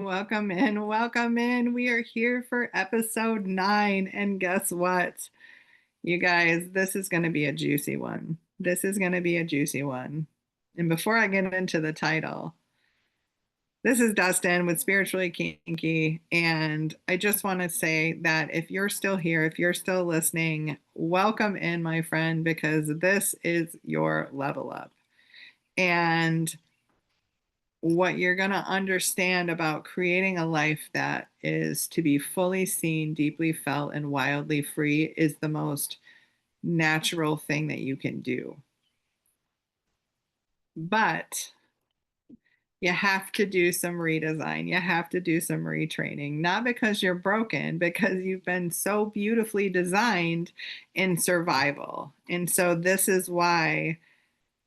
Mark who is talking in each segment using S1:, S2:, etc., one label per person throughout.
S1: welcome in, welcome in. We are here for episode 9. And guess what? You guys, this is going to be a juicy one. This is going to be a juicy one. And before I get into the title, this is Dustin with Spiritually Kinky. And I just want to say that if you're still here, if you're still listening, welcome in, my friend, because this is your level up. And what you're going to understand about creating a life that is to be fully seen, deeply felt, and wildly free is the most natural thing that you can do. But you have to do some redesign. You have to do some retraining, not because you're broken, because you've been so beautifully designed in survival. And so this is why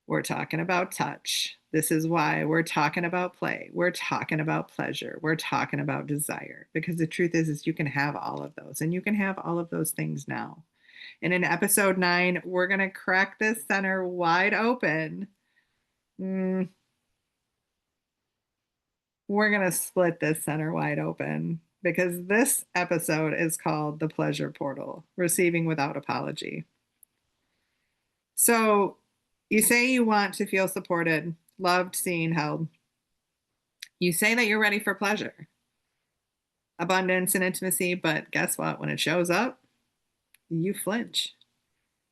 S1: we're talking about touch. This is why we're talking about play. We're talking about pleasure. We're talking about desire. Because the truth is you can have all of those, and you can have all of those things now. And in episode 9, we're going to crack this center wide open. We're going to split this center wide open because this episode is called The Pleasure Portal, Receiving Without Apology. So you say you want to feel supported, loved, seen, held. You say that you're ready for pleasure, abundance, and intimacy, but guess what? When it shows up, you flinch,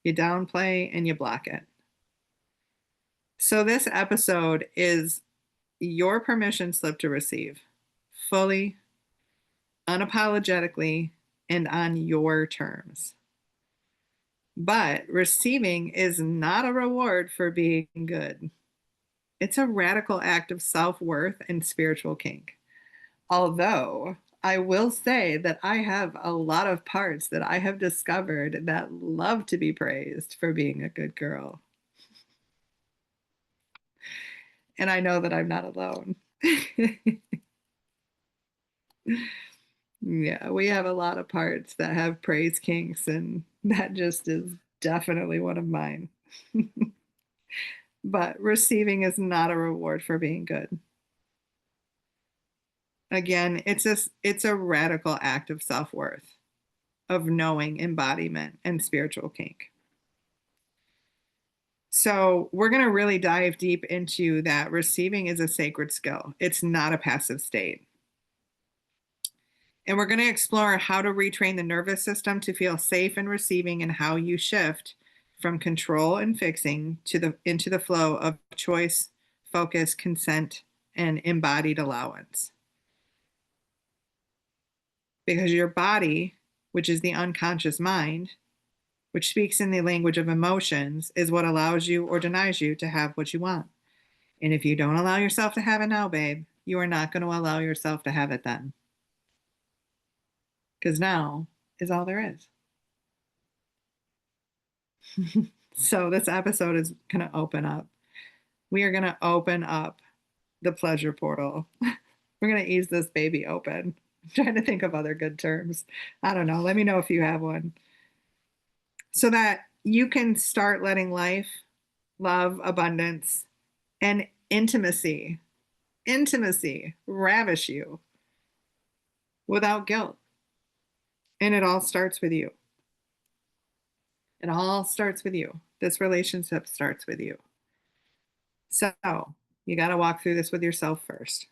S1: you downplay, and you block it. So this episode is your permission slip to receive fully, unapologetically, and on your terms. But receiving is not a reward for being good. It's a radical act of self-worth and spiritual kink. Although I will say that I have a lot of parts that I have discovered that love to be praised for being a good girl. And I know that I'm not alone. Yeah, we have a lot of parts that have praise kinks, and that just is definitely one of mine. But receiving is not a reward for being good. Again, it's a radical act of self-worth, of knowing, embodiment, and spiritual kink. So we're going to really dive deep into that. Receiving is a sacred skill. It's not a passive state. And we're going to explore how to retrain the nervous system to feel safe in receiving, and how you shift from control and fixing into the flow of choice, focus, consent, and embodied allowance. Because your body, which is the unconscious mind, which speaks in the language of emotions, is what allows you or denies you to have what you want. And if you don't allow yourself to have it now, babe, you are not going to allow yourself to have it then. Because now is all there is. So this episode is going to open up. We are going to open up the pleasure portal. We're going to ease this baby open. I'm trying to think of other good terms. I don't know. Let me know if you have one. So that you can start letting life, love, abundance, and intimacy ravish you without guilt. And it all starts with you. It all starts with you. This relationship starts with you. So you got to walk through this with yourself first.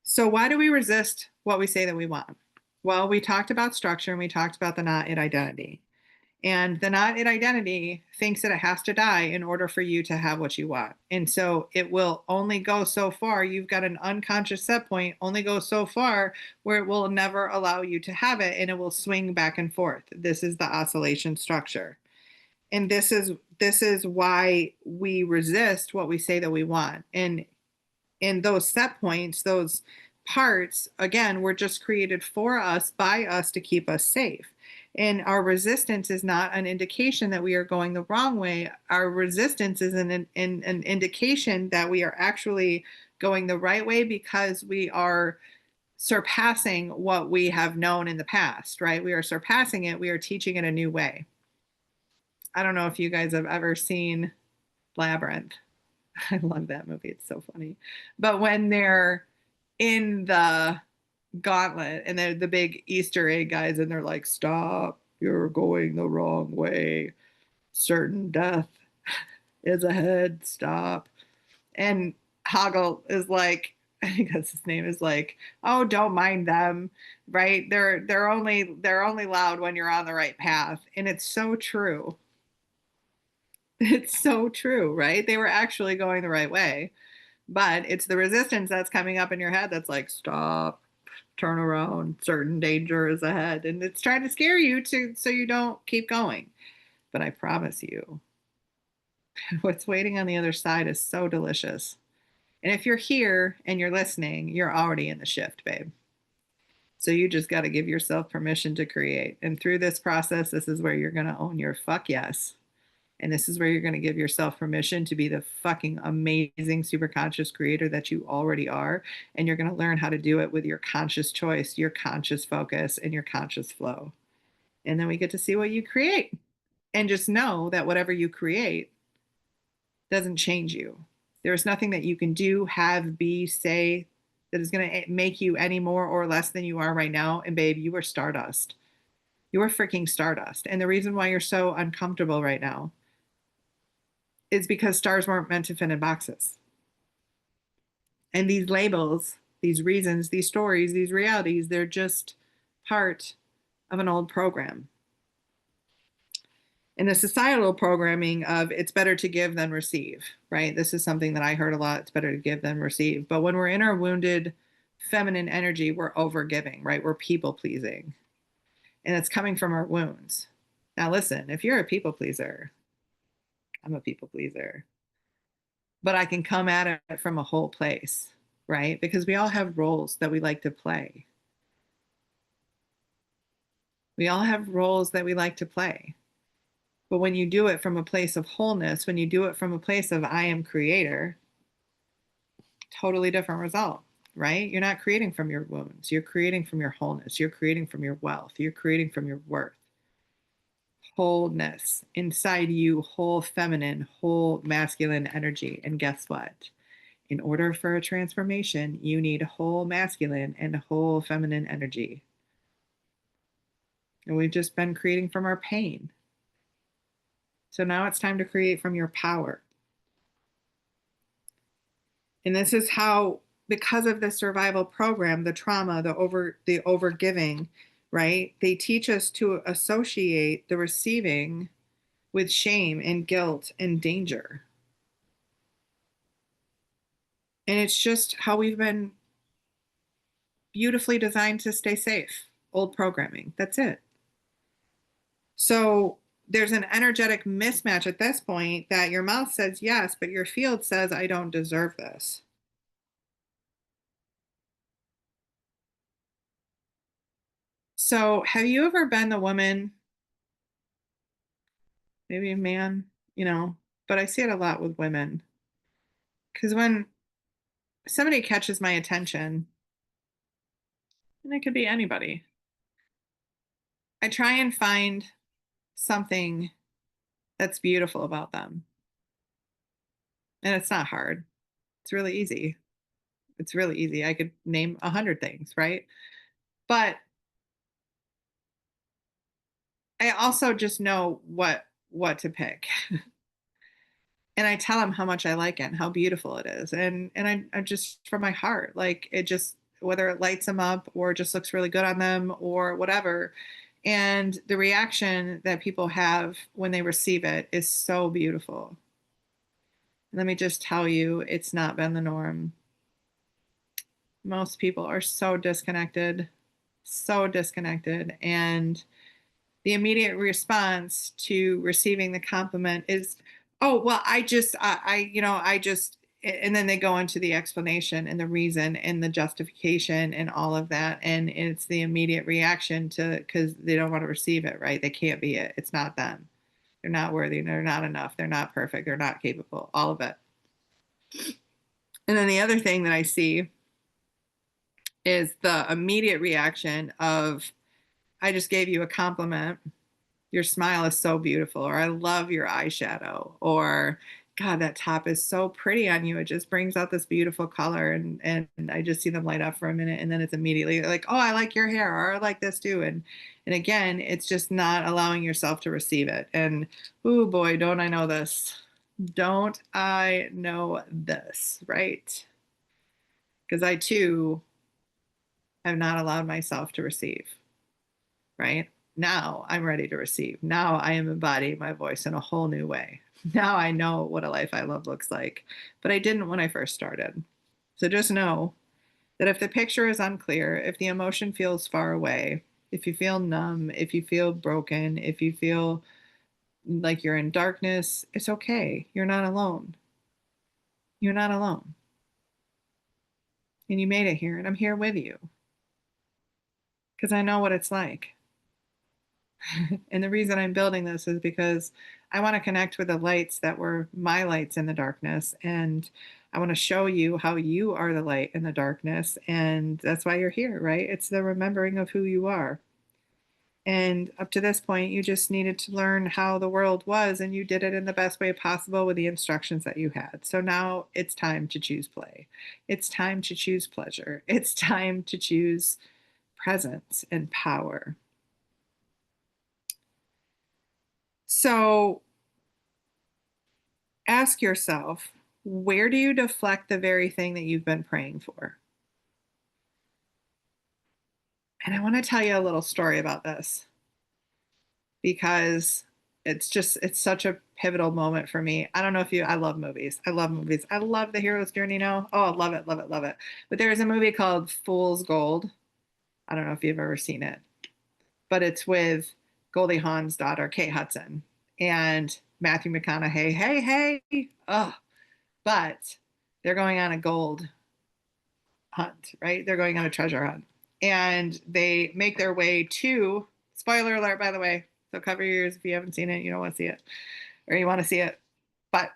S1: So why do we resist what we say that we want? Well, we talked about structure, and we talked about the not it identity. And the not it identity thinks that it has to die in order for you to have what you want. And so it will only go so far. You've got an unconscious set point, only go so far, where it will never allow you to have it, and it will swing back and forth. This is the oscillation structure. And this is why we resist what we say that we want. And in those set points, those parts, again, were just created for us, by us, to keep us safe. And our resistance is not an indication that we are going the wrong way. Our resistance is an indication that we are actually going the right way, because we are surpassing what we have known in the past, right? We are surpassing it. We are teaching it a new way. I don't know if you guys have ever seen Labyrinth. I love that movie. It's so funny. But when they're in the gauntlet, and they're the big Easter egg guys, and they're like, "Stop, you're going the wrong way. Certain death is ahead. Stop." And Hoggle is like, I think that's his name, is like, "Oh, don't mind them, right? They're only loud when you're on the right path." And it's so true. It's so true, right? They were actually going the right way, but it's the resistance that's coming up in your head that's like, "Stop, turn around, certain danger is ahead," and it's trying to scare you to so you don't keep going. But I promise you, what's waiting on the other side is so delicious. And if you're here and you're listening, you're already in the shift, babe. So you just got to give yourself permission to create. And through this process, this is where you're going to own your fuck yes. And this is where you're going to give yourself permission to be the fucking amazing super conscious creator that you already are. And you're going to learn how to do it with your conscious choice, your conscious focus, and your conscious flow. And then we get to see what you create. And just know that whatever you create doesn't change you. There's nothing that you can do, have, be, say that is going to make you any more or less than you are right now. And babe, you are stardust. You are freaking stardust. And the reason why you're so uncomfortable right now is because stars weren't meant to fit in boxes. And these labels, these reasons, these stories, these realities, they're just part of an old program. And the societal programming of it's better to give than receive, right? This is something that I heard a lot. It's better to give than receive. But when we're in our wounded feminine energy, we're over giving, right? We're people pleasing. And it's coming from our wounds. Now, listen, if you're a people pleaser, I'm a people pleaser, but I can come at it from a whole place, right? Because we all have roles that we like to play. We all have roles that we like to play. But when you do it from a place of wholeness, when you do it from a place of I am creator, totally different result, right? You're not creating from your wounds. You're creating from your wholeness. You're creating from your wealth. You're creating from your worth. Wholeness inside you, whole feminine, whole masculine energy. And guess what? In order for a transformation, you need whole masculine and whole feminine energy. And we've just been creating from our pain. So now it's time to create from your power. And this is how, because of the survival program, the trauma, the over giving, right? They teach us to associate the receiving with shame and guilt and danger. And it's just how we've been beautifully designed to stay safe. Old programming. That's it. So there's an energetic mismatch at this point that your mouth says yes, but your field says, I don't deserve this. So have you ever been the woman, maybe a man, but I see it a lot with women. Because when somebody catches my attention, and it could be anybody, I try and find something that's beautiful about them. And it's not hard. It's really easy. It's really easy. I could name 100 things, right? But I also just know what to pick. And I tell them how much I like it and how beautiful it is. And I just from my heart, like it just whether it lights them up or just looks really good on them or whatever. And the reaction that people have when they receive it is so beautiful. Let me just tell you, it's not been the norm. Most people are so disconnected. And the immediate response to receiving the compliment is, oh, well, I just, and then they go into the explanation and the reason and the justification and all of that. And it's the immediate reaction to, because they don't want to receive it, right? They can't be it. It's not them. They're not worthy. They're not enough. They're not perfect. They're not capable. All of it. And then the other thing that I see is the immediate reaction of, I just gave you a compliment. Your smile is so beautiful, or I love your eyeshadow, or God, that top is so pretty on you. It just brings out this beautiful color. And I just see them light up for a minute. And then it's immediately like, oh, I like your hair, or I like this too. And again, it's just not allowing yourself to receive it. And oh boy, don't I know this? Don't I know this, right? Because I too have not allowed myself to receive, right? Now I'm ready to receive. Now I am embodying my voice in a whole new way. Now I know what a life I love looks like, but I didn't when I first started. So just know that if the picture is unclear, if the emotion feels far away, if you feel numb, if you feel broken, if you feel like you're in darkness, it's okay. You're not alone. You're not alone. And you made it here, and I'm here with you because I know what it's like. And the reason I'm building this is because I want to connect with the lights that were my lights in the darkness. And I want to show you how you are the light in the darkness. And that's why you're here, right? It's the remembering of who you are. And up to this point, you just needed to learn how the world was, and you did it in the best way possible with the instructions that you had. So now it's time to choose play. It's time to choose pleasure. It's time to choose presence and power. So ask yourself, where do you deflect the very thing that you've been praying for? And I want to tell you a little story about this because it's such a pivotal moment for me. I don't know if you, I love movies. I love movies. I love the hero's journey now. Oh, I love it, love it, love it. But there's a movie called Fool's Gold. I don't know if you've ever seen it, but it's with Goldie Hawn's daughter, Kate Hudson, and Matthew McConaughey. Hey, hey. Oh, but they're going on a gold hunt, right? They're going on a treasure hunt. And they make their way to, spoiler alert, by the way. So cover your ears if you haven't seen it, you don't want to see it, or you want to see it. But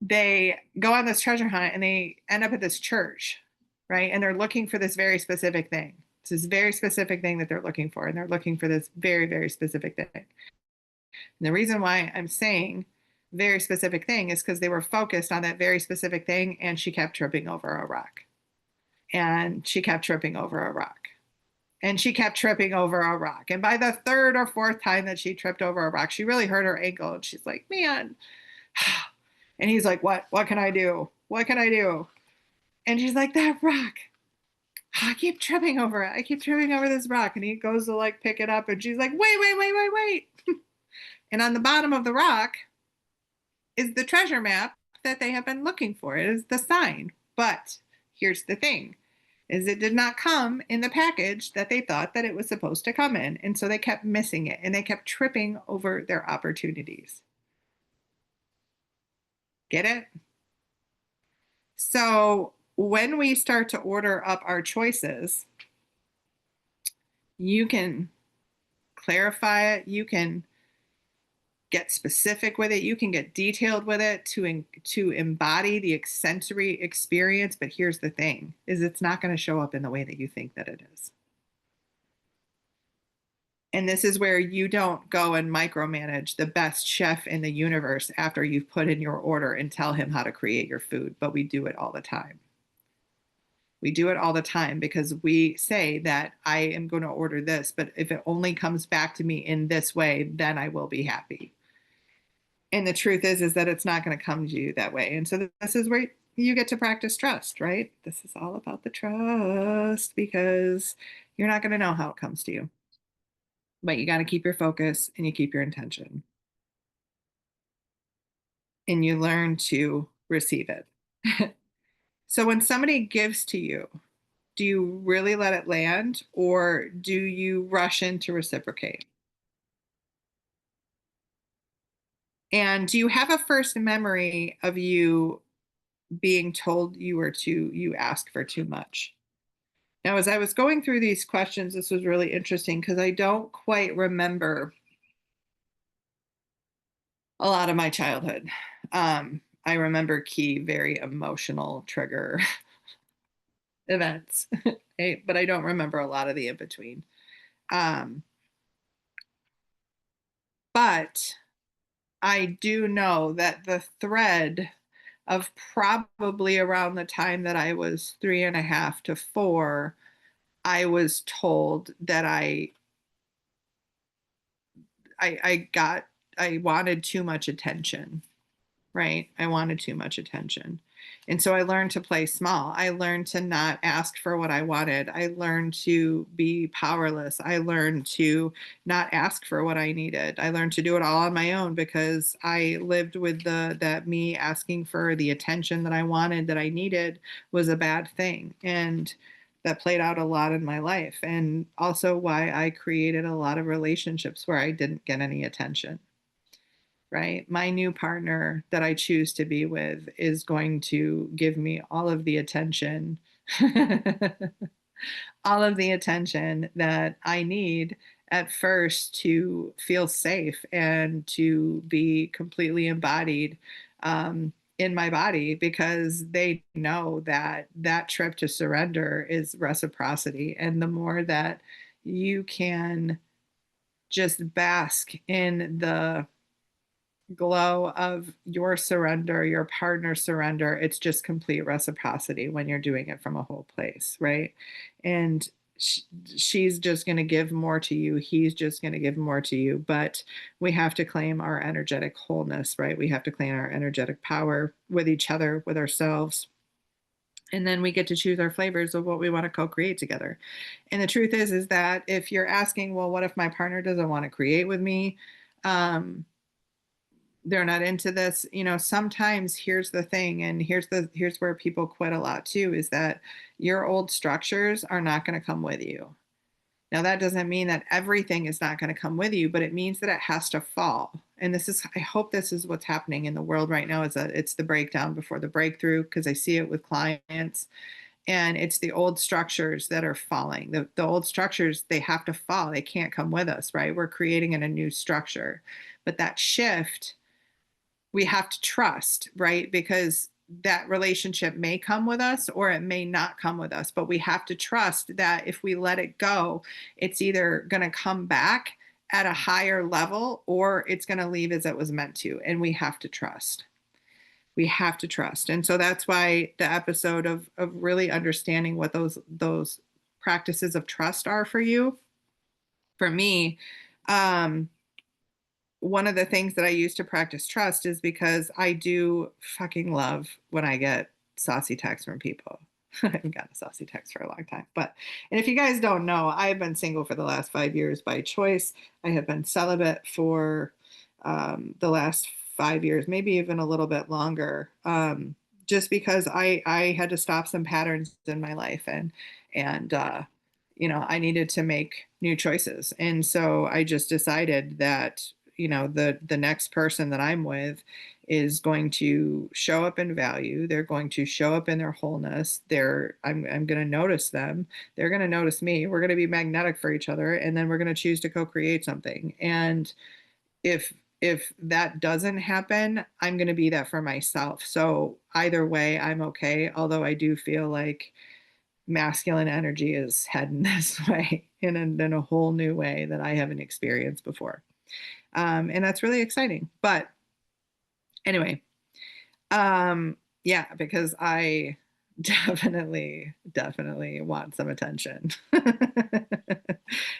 S1: they go on this treasure hunt and they end up at this church, right? And they're looking for this very specific thing. It's this very specific thing that they're looking for. And they're looking for this very, very specific thing. And the reason why I'm saying very specific thing is because they were focused on that very specific thing, and she kept tripping over a rock. And she kept tripping over a rock. And she kept tripping over a rock. And by the third or fourth time that she tripped over a rock, she really hurt her ankle. And she's like, man. And he's like, what? What can I do? What can I do? And she's like, that rock. I keep tripping over it. I keep tripping over this rock. And he goes to like pick it up. And she's like, wait, wait, wait, wait, wait. And on the bottom of the rock is the treasure map that they have been looking for. It is the sign. But here's the thing, is it did not come in the package that they thought that it was supposed to come in. And so they kept missing it, and they kept tripping over their opportunities. Get it? So when we start to order up our choices, you can clarify it, you can get specific with it, you can get detailed with it to embody the sensory experience. But here's the thing, is it's not going to show up in the way that you think that it is. And this is where you don't go and micromanage the best chef in the universe after you've put in your order and tell him how to create your food. But we do it all the time. We do it all the time because we say that I am going to order this, but if it only comes back to me in this way, then I will be happy. And the truth is that it's not going to come to you that way. And so this is where you get to practice trust, right? This is all about the trust, because you're not going to know how it comes to you. But you got to keep your focus and you keep your intention. And you learn to receive it. So when somebody gives to you, do you really let it land, or do you rush in to reciprocate? And do you have a first memory of you being told you asked for too much? Now, as I was going through these questions, this was really interesting because I don't quite remember a lot of my childhood. I remember key, very emotional trigger events, but I don't remember a lot of the in between. Um, but I do know that the thread of probably around the time that I was 3.5 to 4, I was told that I got I wanted too much attention, right? I wanted too much attention. And so I learned to play small. I learned to not ask for what I wanted. I learned to be powerless. I learned to not ask for what I needed. I learned to do it all on my own because I lived with that me asking for the attention that I wanted, that I needed, was a bad thing. And that played out a lot in my life, and also why I created a lot of relationships where I didn't get any attention. Right? My new partner that I choose to be with is going to give me all of the attention, all of the attention that I need at first to feel safe and to be completely embodied in my body, because they know that that trip to surrender is reciprocity. And the more that you can just bask in the glow of your surrender, your partner's surrender, it's just complete reciprocity when you're doing it from a whole place, right? And she's just going to give more to you. He's just going to give more to you. But we have to claim our energetic wholeness, right? We have to claim our energetic power with each other, with ourselves. And then we get to choose our flavors of what we want to co-create together. And the truth is that if you're asking, well, what if my partner doesn't want to create with me? They're not into this, sometimes here's the thing, and here's where people quit a lot too, is that your old structures are not going to come with you. Now that doesn't mean that everything is not going to come with you, but it means that it has to fall. And I hope this is what's happening in the world right now, is that it's the breakdown before the breakthrough, because I see it with clients, and it's the old structures that are falling. The old structures, they have to fall. They can't come with us, right? We're creating in a new structure. But that shift, we have to trust, right? Because that relationship may come with us or it may not come with us, but we have to trust that if we let it go, it's either going to come back at a higher level or it's going to leave as it was meant to. And we have to trust. We have to trust. And so that's why the episode of really understanding what those practices of trust are for you. For me, one of the things that I use to practice trust is because I do fucking love when I get saucy texts from people. I haven't gotten a saucy text for a long time. And if you guys don't know, I've been single for the last 5 years by choice. I have been celibate for the last 5 years, maybe even a little bit longer, just because I had to stop some patterns in my life, and I needed to make new choices. And so I just decided that, the next person that I'm with is going to show up in value. They're going to show up in their wholeness. I'm going to notice them. They're going to notice me. We're going to be magnetic for each other. And then we're going to choose to co-create something. And if that doesn't happen, I'm going to be that for myself. So either way, I'm okay. Although I do feel like masculine energy is heading this way in a whole new way that I haven't experienced before. And that's really exciting. But anyway, yeah, because I definitely want some attention.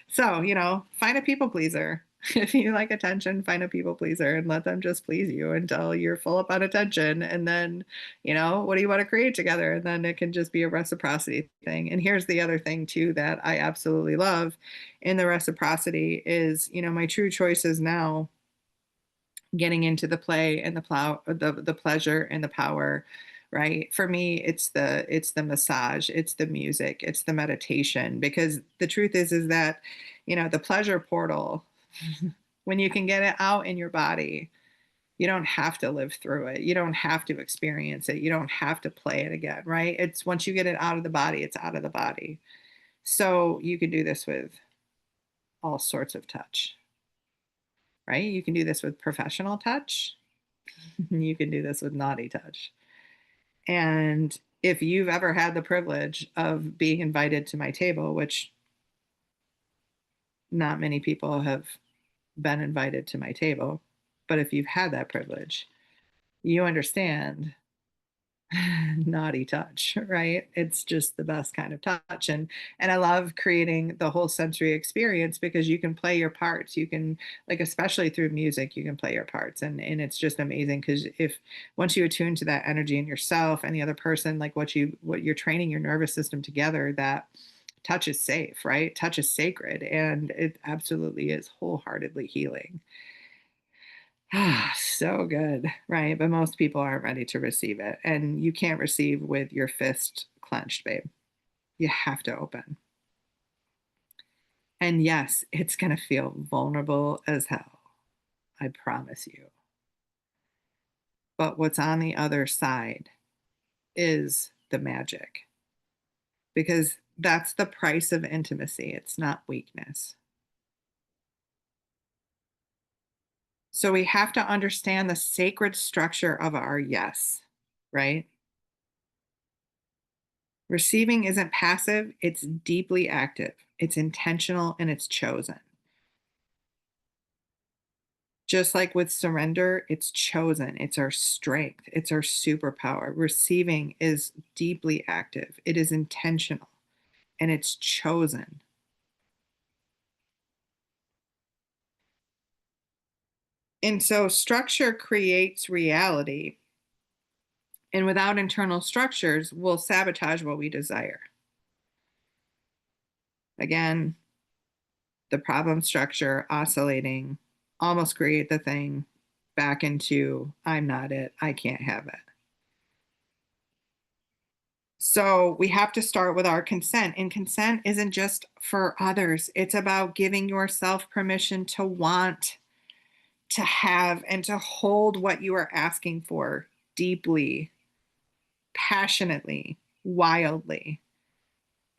S1: So, find a people pleaser. If you like attention, find a people pleaser and let them just please you until you're full up on attention. And then, what do you want to create together? And then it can just be a reciprocity thing. And here's the other thing too, that I absolutely love in the reciprocity is, my true choices now, getting into the play and the pleasure and the power, right? For me, it's the massage, it's the music, it's the meditation, because the truth is that, the pleasure portal, when you can get it out in your body, you don't have to live through it. You don't have to experience it. You don't have to play it again, right? It's once you get it out of the body, it's out of the body. So you can do this with all sorts of touch, right? You can do this with professional touch. You can do this with naughty touch. And if you've ever had the privilege of being invited to my table, which not many people have been invited to my table, But if you've had that privilege, you understand naughty touch, right? It's just the best kind of touch. And I love creating the whole sensory experience because you can play your parts. You can, like, especially through music, you can play your parts. And it's just amazing because if once you attune to that energy in yourself and the other person, like what you're training your nervous system together, that touch is safe, right? Touch is sacred, and it absolutely is wholeheartedly healing. Ah, so good, right? But most people aren't ready to receive it. And you can't receive with your fist clenched, babe. You have to open. And yes, it's going to feel vulnerable as hell. I promise you. But what's on the other side is the magic, because that's the price of intimacy. It's not weakness. So we have to understand the sacred structure of our yes, right? Receiving isn't passive, it's deeply active, it's intentional, and it's chosen. Just like with surrender, it's chosen, it's our strength, it's our superpower. Receiving is deeply active, it is intentional, and it's chosen. And so structure creates reality. And without internal structures, we'll sabotage what we desire. Again, the problem structure oscillating almost create the thing back into I'm not it, I can't have it. So we have to start with our consent, and consent isn't just for others, it's about giving yourself permission to want, to have, and to hold what you are asking for deeply, passionately, wildly,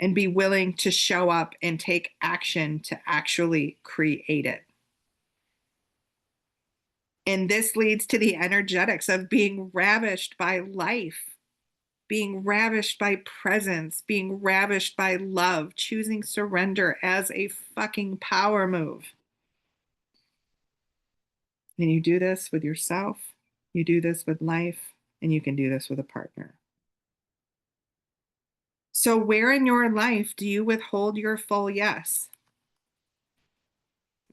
S1: and be willing to show up and take action to actually create it. And this leads to the energetics of being ravished by life, being ravished by presence, being ravished by love, choosing surrender as a fucking power move. And you do this with yourself, you do this with life, and you can do this with a partner. So, where in your life do you withhold your full yes?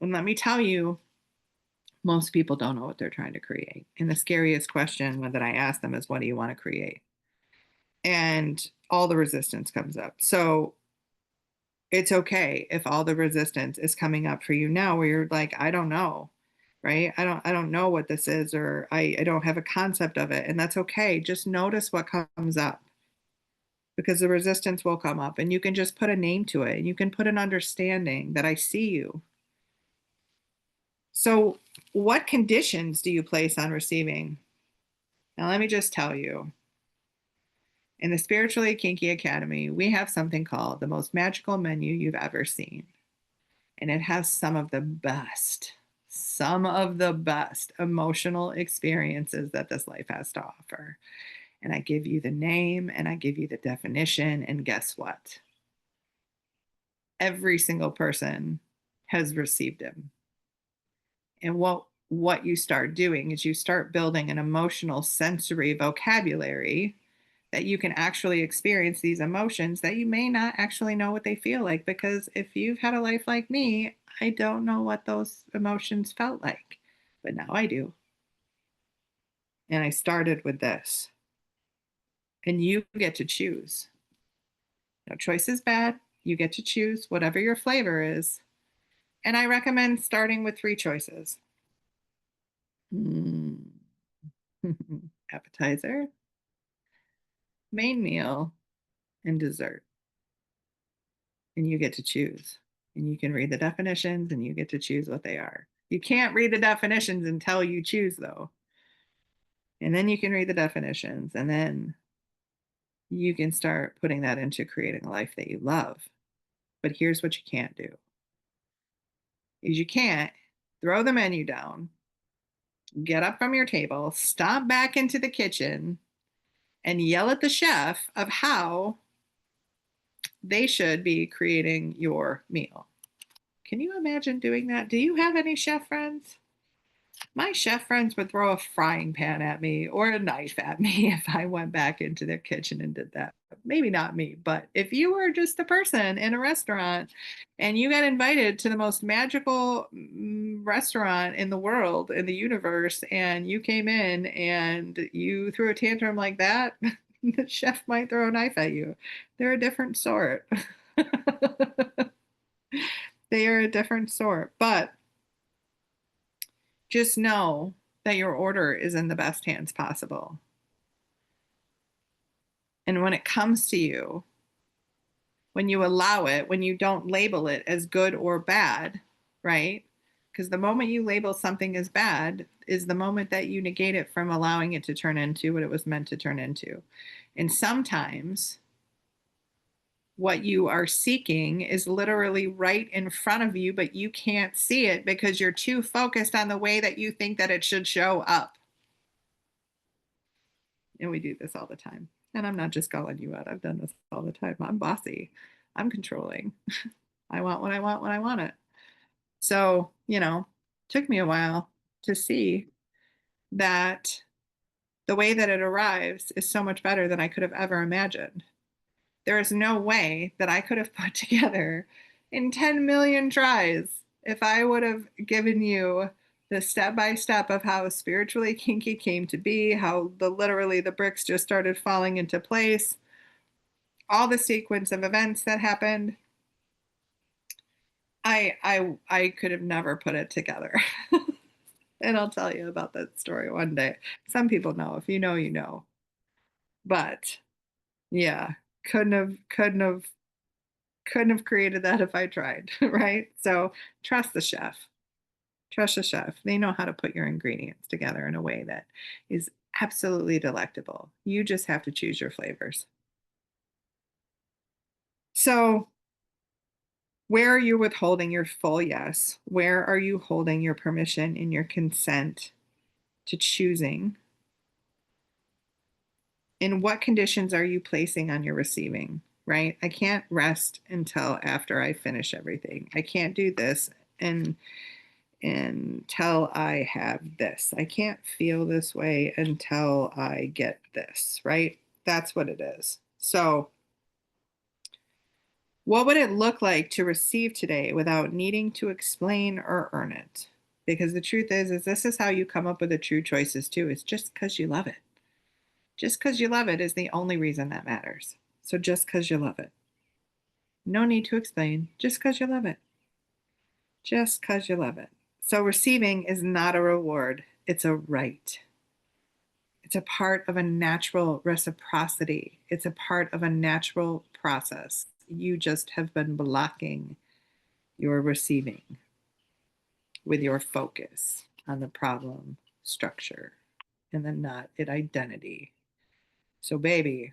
S1: And let me tell you, most people don't know what they're trying to create. And the scariest question that I ask them is, what do you want to create? And all the resistance comes up. So it's okay if all the resistance is coming up for you now where you're like, I don't know, right? I don't know what this is, or I don't have a concept of it. And that's okay. Just notice what comes up, because the resistance will come up and you can just put a name to it and you can put an understanding that I see you. So what conditions do you place on receiving? Now, let me just tell you, in the Spiritually Kinky Academy, we have something called the most magical menu you've ever seen. And it has some of the best emotional experiences that this life has to offer. And I give you the name and I give you the definition. And guess what? Every single person has received him. And what you start doing is you start building an emotional sensory vocabulary that you can actually experience these emotions that you may not actually know what they feel like. Because if you've had a life like me, I don't know what those emotions felt like, but now I do. And I started with this, and you get to choose. No choice is bad. You get to choose whatever your flavor is. And I recommend starting with 3 choices. Mm. Appetizer, main meal, and dessert. And you get to choose. And you can read the definitions and you get to choose what they are. You can't read the definitions until you choose, though. And then you can read the definitions, and then you can start putting that into creating a life that you love. But here's what you can't do. Is you can't throw the menu down, get up from your table, stomp back into the kitchen, and yell at the chef of how they should be creating your meal. Can you imagine doing that? Do you have any chef friends? My chef friends would throw a frying pan at me or a knife at me if I went back into their kitchen and did that. Maybe not me, but if you were just a person in a restaurant and you got invited to the most magical restaurant in the world, in the universe, and you came in and you threw a tantrum like that, the chef might throw a knife at you. They're a different sort. They are a different sort. But just know that your order is in the best hands possible. And when it comes to you, when you allow it, when you don't label it as good or bad, right? Because the moment you label something as bad is the moment that you negate it from allowing it to turn into what it was meant to turn into. And sometimes what you are seeking is literally right in front of you, but you can't see it because you're too focused on the way that you think that it should show up. And we do this all the time. And I'm not just calling you out. I've done this all the time. I'm bossy. I'm controlling. I want what I want when I want it. So, took me a while to see that the way that it arrives is so much better than I could have ever imagined. There is no way that I could have put together in 10 million tries if I would have given you the step by step of how spiritually kinky came to be, how literally the bricks just started falling into place, all the sequence of events that happened. I could have never put it together. And I'll tell you about that story one day. Some people know. If you know, you know. But yeah, couldn't have created that if I tried, right? So trust the chef. Trust the chef. They know how to put your ingredients together in a way that is absolutely delectable. You just have to choose your flavors. So, where are you withholding your full yes? Where are you holding your permission and your consent to choosing? And what conditions are you placing on your receiving? Right? I can't rest until after I finish everything. I can't do this until I have this. I can't feel this way until I get this, right? That's what it is. So, what would it look like to receive today without needing to explain or earn it? Because the truth is this is how you come up with the true choices too. It's just because you love it. Just because you love it is the only reason that matters. So just because you love it. No need to explain. Just because you love it. Just because you love it. So receiving is not a reward, it's a right. It's a part of a natural reciprocity. It's a part of a natural process. You just have been blocking your receiving with your focus on the problem structure and the not it identity. So, baby,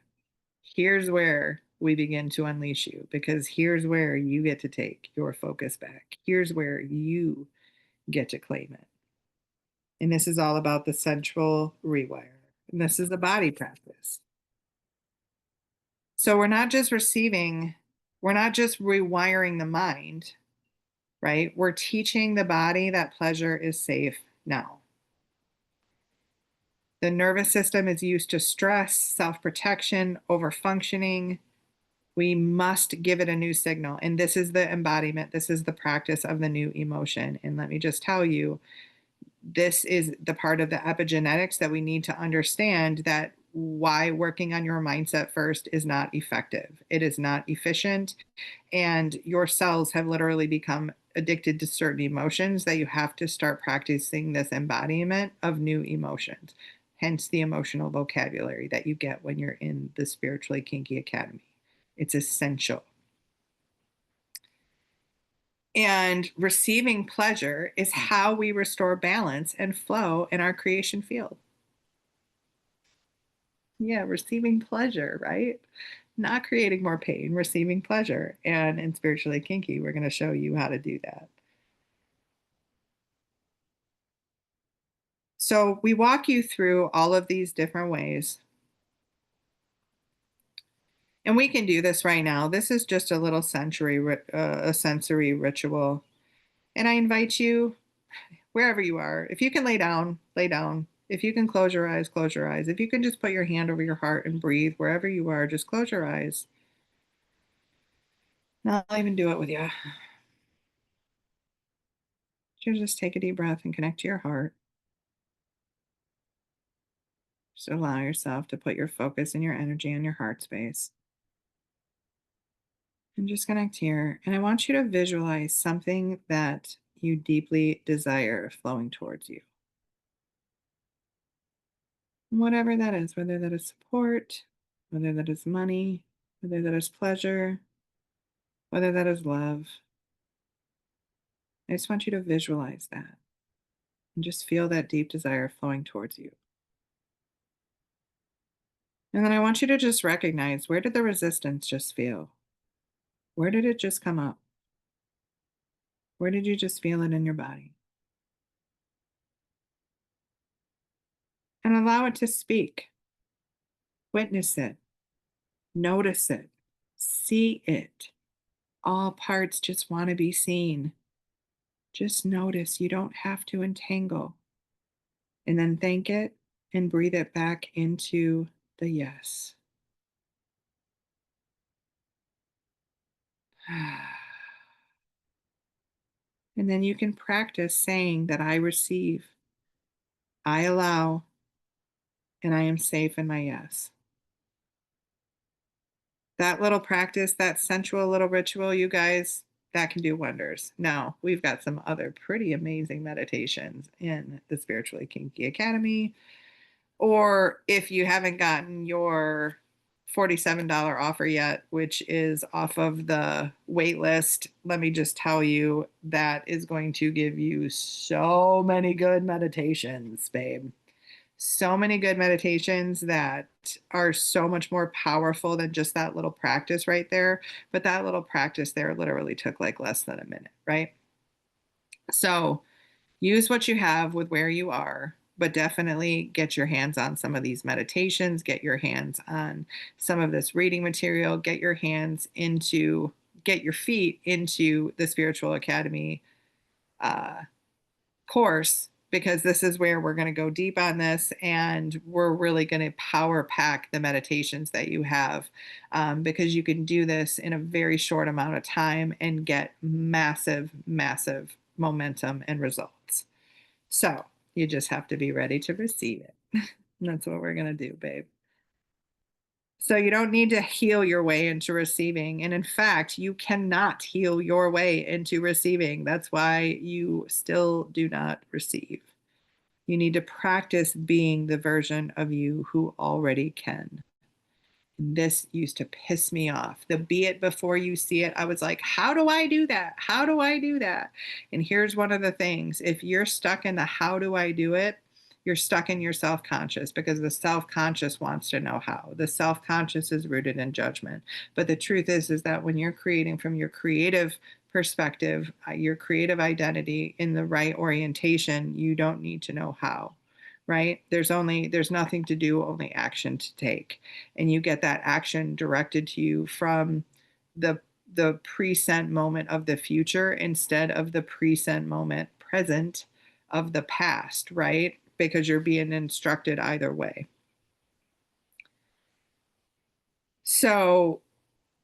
S1: here's where we begin to unleash you because here's where you get to take your focus back. Here's where you get to claim it. And this is all about the central rewire. And this is a body practice. So we're not just receiving, we're not just rewiring the mind, right? We're teaching the body that pleasure is safe now. The nervous system is used to stress, self protection, over functioning. We must give it a new signal. And this is the embodiment, this is the practice of the new emotion. And let me just tell you, this is the part of the epigenetics that we need to understand that why working on your mindset first is not effective. It is not efficient. And your cells have literally become addicted to certain emotions that you have to start practicing this embodiment of new emotions. Hence the emotional vocabulary that you get when you're in the Spiritually Kinky Academy. It's essential. And receiving pleasure is how we restore balance and flow in our creation field. Yeah, receiving pleasure, right? Not creating more pain, receiving pleasure. And in Spiritually Kinky, we're going to show you how to do that. So we walk you through all of these different ways. And we can do this right now. This is just a little sensory ritual. And I invite you, wherever you are. If you can lay down, lay down. If you can close your eyes, close your eyes. If you can just put your hand over your heart and breathe wherever you are, just close your eyes. I'll even do it with you. Just take a deep breath and connect to your heart. Just allow yourself to put your focus and your energy in your heart space. And just connect here. And I want you to visualize something that you deeply desire flowing towards you. Whatever that is, whether that is support, whether that is money, whether that is pleasure, whether that is love. I just want you to visualize that and just feel that deep desire flowing towards you. And then I want you to just recognize, where did the resistance just feel? Where did it just come up? Where did you just feel it in your body? And allow it to speak. Witness it. Notice it. See it. All parts just want to be seen. Just notice. You don't have to entangle. And then thank it and breathe it back into the yes. And then you can practice saying that I receive, I allow, and I am safe in my yes. That little practice, that sensual little ritual, you guys, that can do wonders. Now, we've got some other pretty amazing meditations in the Spiritually Kinky Academy. Or if you haven't gotten your $47 offer yet, which is off of the wait list, let me just tell you that is going to give you so many good meditations, babe. So many good meditations that are so much more powerful than just that little practice right there. But that little practice there literally took like less than a minute, right? So use what you have with where you are, but definitely get your hands on some of these meditations, get your hands on some of this reading material, get your feet into the Spiritual Academy uh, course, because this is where we're going to go deep on this, and we're really going to power pack the meditations that you have, because you can do this in a very short amount of time and get massive, massive momentum and results. So you just have to be ready to receive it. And that's what we're going to do, babe. So you don't need to heal your way into receiving. And in fact, you cannot heal your way into receiving. That's why you still do not receive. You need to practice being the version of you who already can. And this used to piss me off. The be it before you see it. I was like, how do I do that? How do I do that? And here's one of the things. If you're stuck in the how do I do it, you're stuck in your self-conscious, because the self-conscious wants to know how. The self-conscious is rooted in judgment. But the truth is that when you're creating from your creative perspective, your creative identity in the right orientation, you don't need to know how, right? There's nothing to do, only action to take. And you get that action directed to you from the present moment of the future instead of the present moment present of the past, right? Because you're being instructed either way. So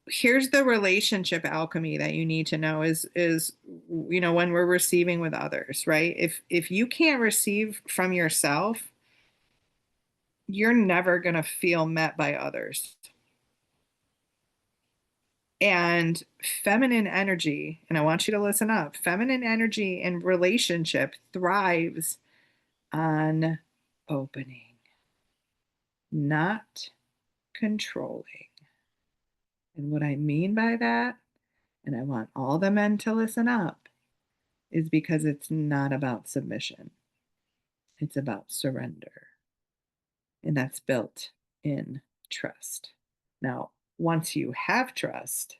S1: here's the relationship alchemy that you need to know is when we're receiving with others, right? If you can't receive from yourself, you're never going to feel met by others. And feminine energy, and I want you to listen up, feminine energy in relationship thrives on opening, not controlling. And what I mean by that, and I want all the men to listen up, is because it's not about submission. It's about surrender. And that's built in trust. Now, once you have trust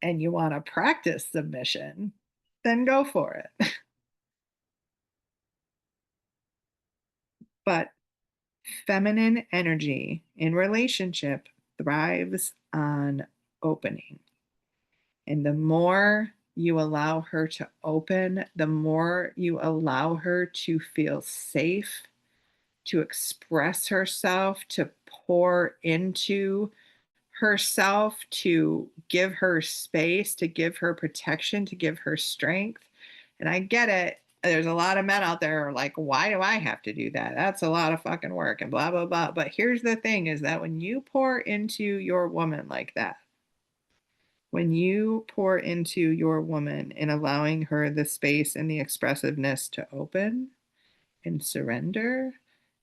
S1: and you want to practice submission, then go for it. But feminine energy in relationship thrives on opening. And the more you allow her to open, the more you allow her to feel safe, to express herself, to pour into herself, to give her space, to give her protection, to give her strength. And I get it. There's a lot of men out there who are like, why do I have to do that? That's a lot of fucking work and blah, blah, blah. But here's the thing is that when you pour into your woman like that, when you pour into your woman and allowing her the space and the expressiveness to open and surrender,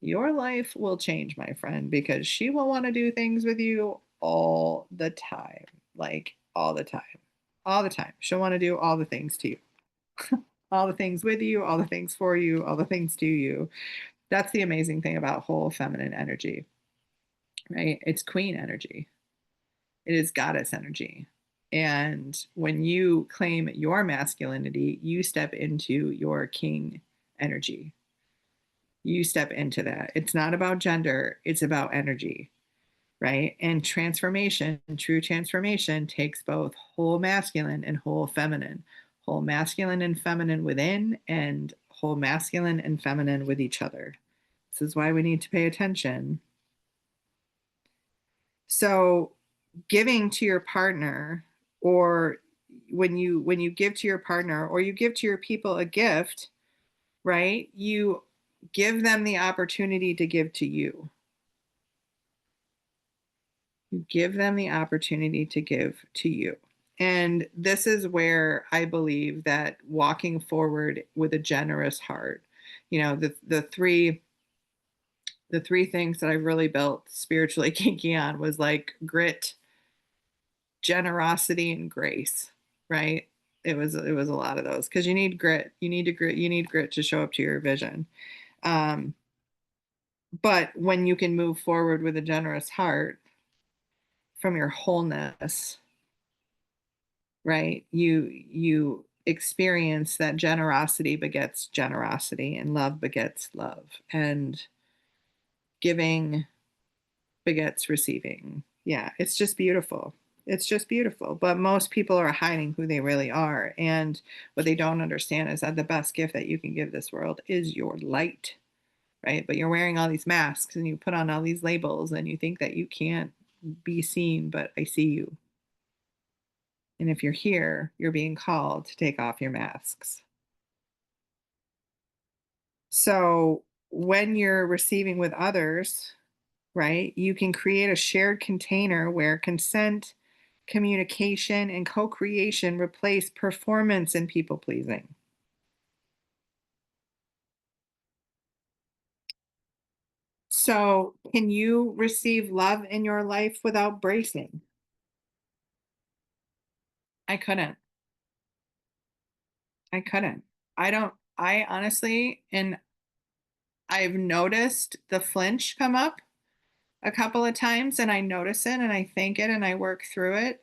S1: your life will change, my friend, because she will want to do things with you all the time. Like all the time. All the time. She'll want to do all the things to you. All the things with you, all the things for you, all the things to you. That's the amazing thing about whole feminine energy, right? It's queen energy. It is goddess energy. And when you claim your masculinity, you step into your king energy. You step into that. It's not about gender, it's about energy, right? And transformation, true transformation, takes both whole masculine and whole feminine, whole masculine and feminine within, and whole masculine and feminine with each other. This is why we need to pay attention. So, giving to your partner, or when you give to your partner or you give to your people a gift, right? You give them the opportunity to give to you. You give them the opportunity to give to you. And this is where I believe that walking forward with a generous heart, the three things that I really built Spiritually Kinky on was like grit, generosity, and grace, right? It was a lot of those because you need grit. You need grit to show up to your vision. Um, but when you can move forward with a generous heart from your wholeness, right? You experience that generosity begets generosity and love begets love and giving begets receiving. Yeah, it's just beautiful. It's just beautiful. But most people are hiding who they really are. And what they don't understand is that the best gift that you can give this world is your light, right? But you're wearing all these masks and you put on all these labels and you think that you can't be seen, but I see you. And if you're here, you're being called to take off your masks. So when you're receiving with others, right, you can create a shared container where consent, communication, and co creation replace performance and people pleasing. So, can you receive love in your life without bracing? I couldn't. I couldn't. I honestly, and I've noticed the flinch come up a couple of times and I notice it and I thank it and I work through it,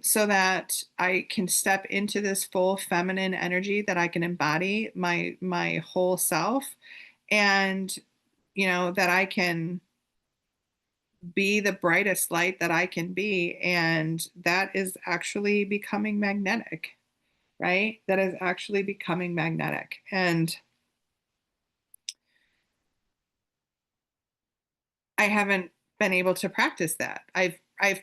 S1: so that I can step into this full feminine energy that I can embody my whole self, and that I can be the brightest light that I can be, and that is actually becoming magnetic, right? That is actually becoming magnetic. And I haven't been able to practice that. I've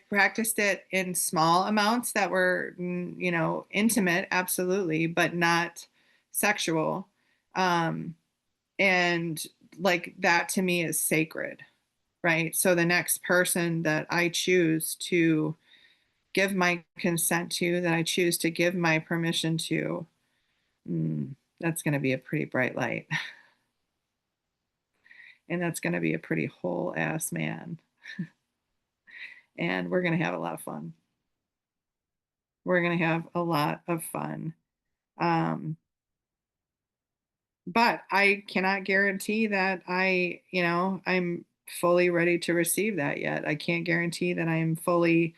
S1: practiced it in small amounts that were, intimate, absolutely, but not sexual. Um, and like that to me is sacred, right? So the next person that I choose to give my consent to, that I choose to give my permission to, that's going to be a pretty bright light. And that's going to be a pretty whole ass man. And we're going to have a lot of fun. We're going to have a lot of fun. Um, but I cannot guarantee that I'm fully ready to receive that yet. I can't guarantee that I'm fully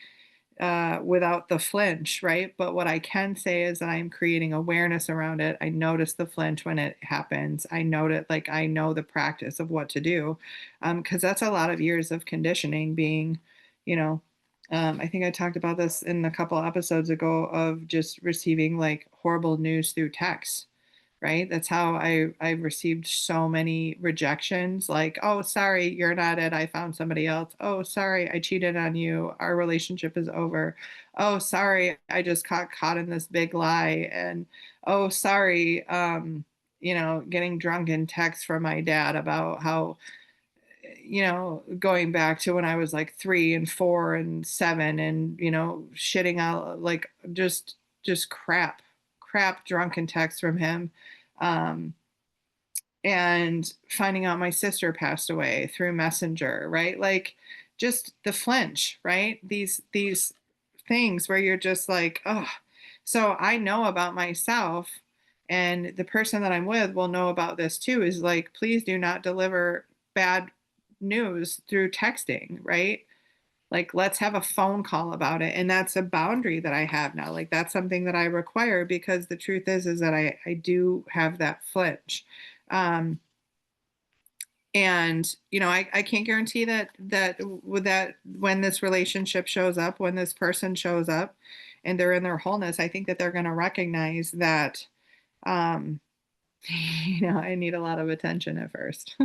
S1: without the flinch, right? But what I can say is that I'm creating awareness around it. I notice the flinch when it happens. I note it, like I know the practice of what to do, because that's a lot of years of conditioning being, you know, I think I talked about this in a couple episodes ago of just receiving like horrible news through text, right? That's how I've received so many rejections. Like, oh, sorry, you're not it. I found somebody else. Oh, sorry, I cheated on you. Our relationship is over. Oh, sorry, I just got caught in this big lie. And oh, sorry, getting drunk in text from my dad about how going back to when I was like 3 and 4 and 7 and, shitting out like just crap drunken texts from him. Um, and finding out my sister passed away through Messenger, right? Like just the flinch, right? These things where you're just like, oh, so I know about myself and the person that I'm with will know about this too, is like, please do not deliver bad news through texting, right? Like, let's have a phone call about it. And that's a boundary that I have now. Like, that's something that I require because the truth is that I do have that flinch. Um, and I can't guarantee that with that when this relationship shows up, when this person shows up and they're in their wholeness, I think that they're going to recognize that um I need a lot of attention at first.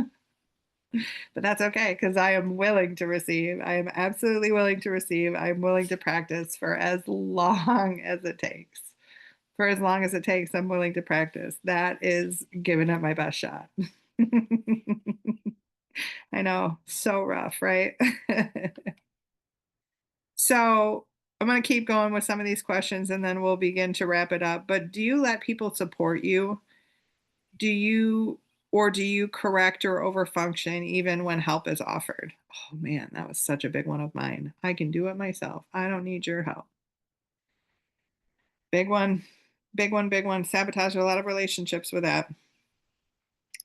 S1: But that's okay because I am willing to receive. I am absolutely willing to receive. I'm willing to practice for as long as it takes. For as long as it takes, I'm willing to practice. That is giving it my best shot. I know, so rough, right? So I'm going to keep going with some of these questions and then we'll begin to wrap it up. But do you let people support you? Do you, or do you correct or overfunction even when help is offered? Oh man, that was such a big one of mine. I can do it myself. I don't need your help. Big one, big one, big one. Sabotage a lot of relationships with that.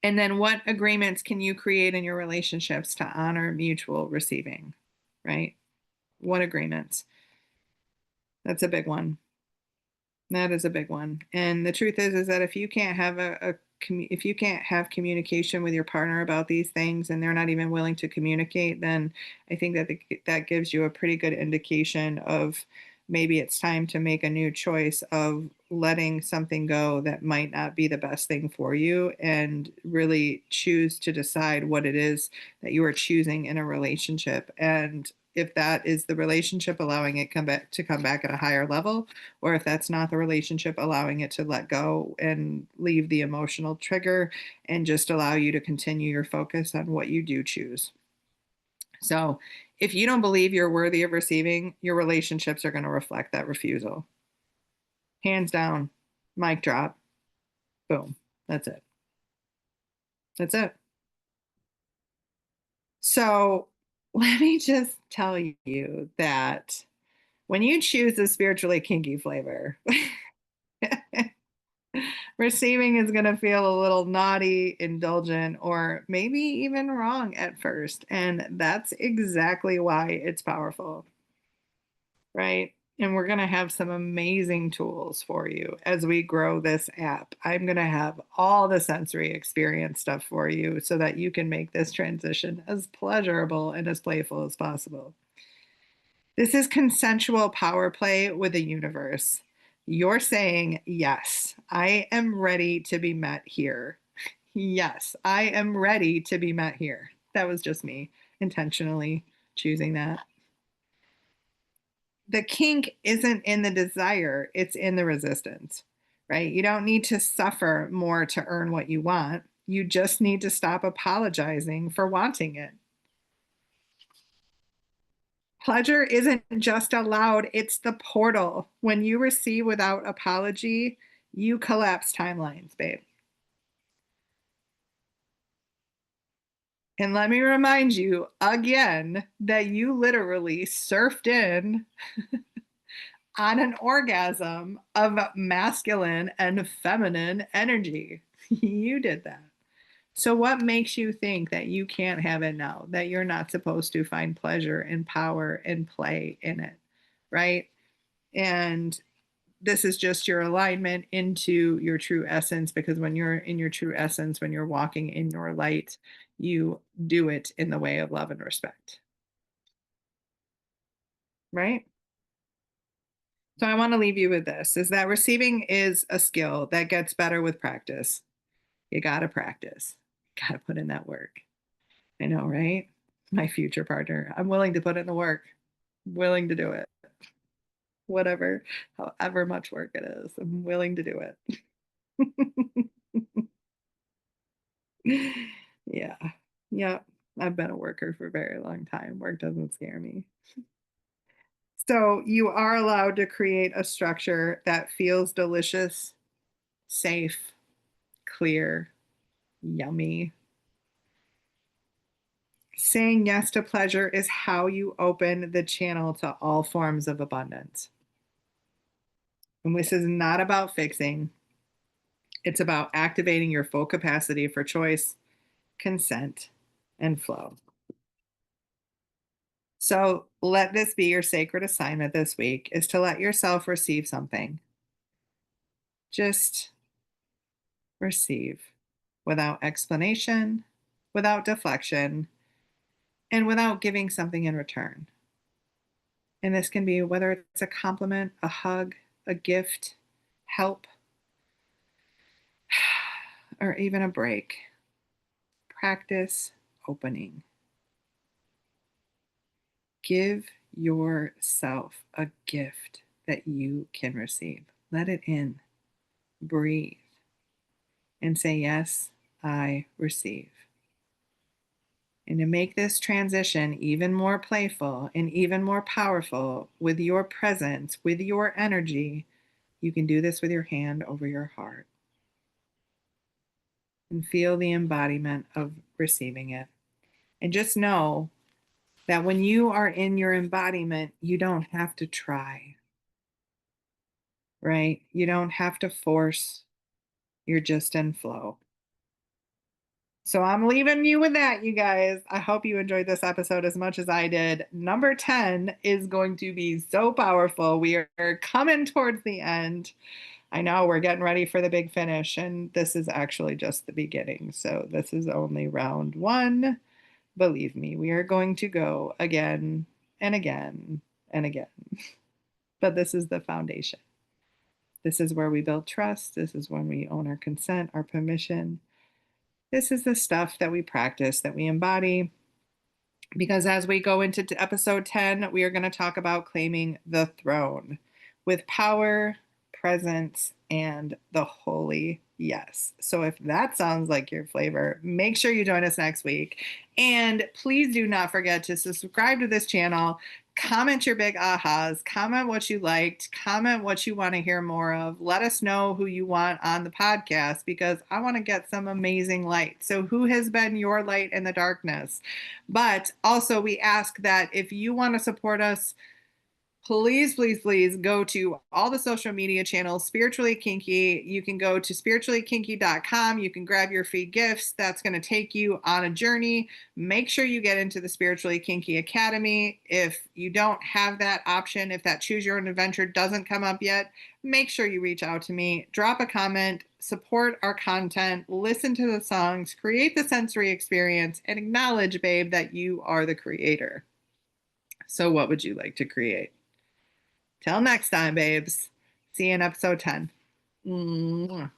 S1: And then what agreements can you create in your relationships to honor mutual receiving, right? What agreements? That's a big one. That is a big one. And the truth is that if you can't have if you can't have communication with your partner about these things and they're not even willing to communicate, then I think that that gives you a pretty good indication of maybe it's time to make a new choice of letting something go that might not be the best thing for you and really choose to decide what it is that you are choosing in a relationship. And if that is the relationship, allowing it come back at a higher level, or if that's not the relationship, allowing it to let go and leave the emotional trigger and just allow you to continue your focus on what you do choose. So, if you don't believe you're worthy of receiving, your relationships are going to reflect that refusal. Hands down, mic drop, boom. That's it. That's it. So, let me just tell you that when you choose the spiritually kinky flavor, receiving is going to feel a little naughty, indulgent, or maybe even wrong at first. And that's exactly why it's powerful, right? And we're going to have some amazing tools for you as we grow this app. I'm going to have all the sensory experience stuff for you so that you can make this transition as pleasurable and as playful as possible. This is consensual power play with the universe. You're saying, yes, I am ready to be met here. Yes, I am ready to be met here. That was just me intentionally choosing that. The kink isn't in the desire, it's in the resistance, right? You don't need to suffer more to earn what you want. You just need to stop apologizing for wanting it. Pleasure isn't just allowed, it's the portal. When you receive without apology, you collapse timelines, babe. And let me remind you again that you literally surfed in on an orgasm of masculine and feminine energy. You did that. So, what makes you think that you can't have it now, that you're not supposed to find pleasure and power and play in it, right? And this is just your alignment into your true essence because when you're in your true essence, when you're walking in your light, you do it in the way of love and respect. right? So I want to leave you with this, is that receiving is a skill that gets better with practice. You got to practice. Got to put in that work. I know, right? My future partner. I'm willing to put in the work. Willing to do it. Whatever, however much work it is. I'm willing to do it. Yeah. Yeah. I've been a worker for a very long time. Work doesn't scare me. So you are allowed to create a structure that feels delicious, safe, clear, yummy. Saying yes to pleasure is how you open the channel to all forms of abundance. And this is not about fixing, it's about activating your full capacity for choice, consent, and flow. So let this be your sacred assignment this week, is to let yourself receive something. Just receive without explanation, without deflection, and without giving something in return. And this can be whether it's a compliment, a hug, a gift, help, or even a break. Practice opening. Give yourself a gift that you can receive. Let it in. Breathe. And say, yes, I receive. And to make this transition even more playful and even more powerful with your presence, with your energy, you can do this with your hand over your heart and feel the embodiment of receiving it. And just know that when you are in your embodiment, you don't have to try, right? You don't have to force, you're just in flow. So I'm leaving you with that, you guys. I hope you enjoyed this episode as much as I did. Number 10 is going to be so powerful. We are coming towards the end. I know we're getting ready for the big finish, and this is actually just the beginning. So this is only round one. Believe me, we are going to go again and again and again. But this is the foundation. This is where we build trust. This is when we own our consent, our permission. This is the stuff that we practice, that we embody. Because as we go into episode 10, we are going to talk about claiming the throne with power, presence, and the holy yes. So if that sounds like your flavor, make sure you join us next week. And please do not forget to subscribe to this channel. Comment your big ahas, comment what you liked, comment what you want to hear more of. Let us know who you want on the podcast, because I want to get some amazing light. So who has been your light in the darkness? But also we ask that if you want to support us, please, please, please go to all the social media channels, Spiritually Kinky. You can go to spirituallykinky.com. You can grab your free gifts. That's going to take you on a journey. Make sure you get into the Spiritually Kinky Academy. If you don't have that option, if that choose your own adventure doesn't come up yet, make sure you reach out to me, drop a comment, support our content, listen to the songs, create the sensory experience, and acknowledge, babe, that you are the creator. So what would you like to create? Till next time, babes. See you in episode 10. Mwah.